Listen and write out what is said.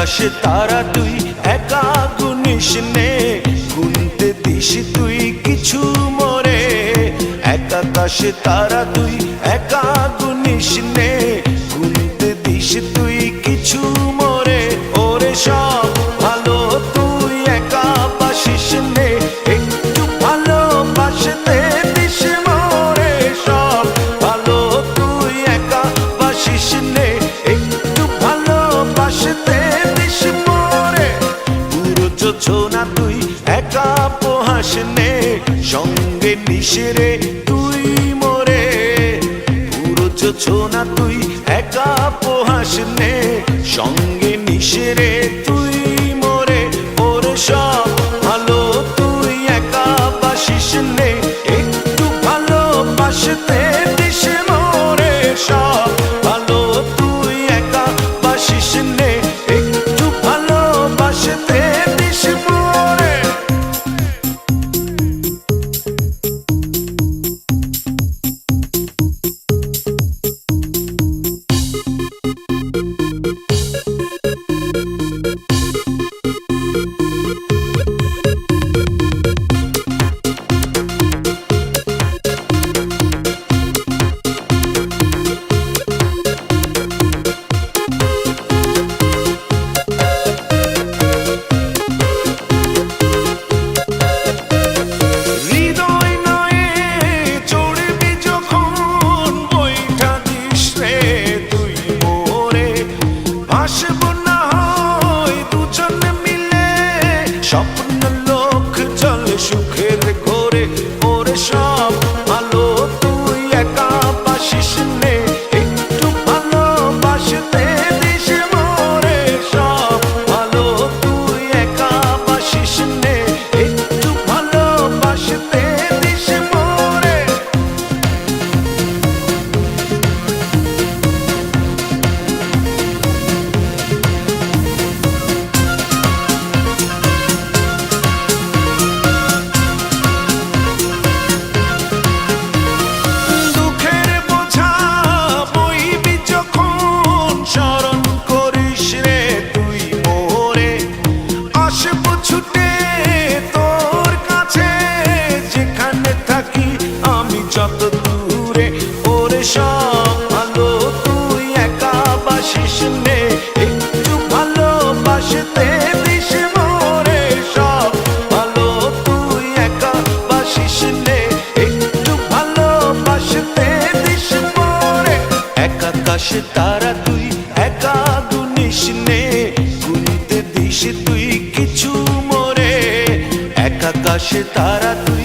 আকাশে তারা তুই একা গুনিস নে, গুনতে দিস তুই কিছু মোরে। এক আকাশে তারা তুই একা গুনিস নে, গুনতে দিস তুই কিছু মোরে। ওরে সব ভালো তুই একা বাসিস নে, একটু ভালোবাসতে দিস মোরে। সব ভালো তুই একা বাসিস নে, একটু ভালোবাসতে দিস মোরে। পুরো যোছনা তুই একা পোহাস নে, সঙ্গে নিস রে তুই মোরে। পুরো যোছনা তুই একা পোহাস নে, সঙ্গে নিস রে তুই মোরে। ওরে সব ভালো তুই একা বাসিস নে, একটু ভালোবাসতে দিস মোরে। সব ভালো তুই একা বাসিস নে, একটু ভালোবাসতে দিস মোরে। স্বপ্ন লোক চলে সুখের ঘরে। ওরে সব ভালো তুই একা বাসিস নে, একটু ভালোবাসতে দিস মোরে। সব ভালো তুই একা বাসিস নে, একটু ভালোবাসতে দিস মোরে। যত দূরে ওরে সব ভালো তুই একা বাসিস নে, একটু ভালোবাসতে দিস মোরে। সব ভালো তুই একা বাসিস নে, একটু ভালোবাসতে দিস মোরে। এক আকাশে তারা তুই একা গুনিস নে, গুনতে দিস তুই কিছু মোরে। এক আকাশে তারা তুই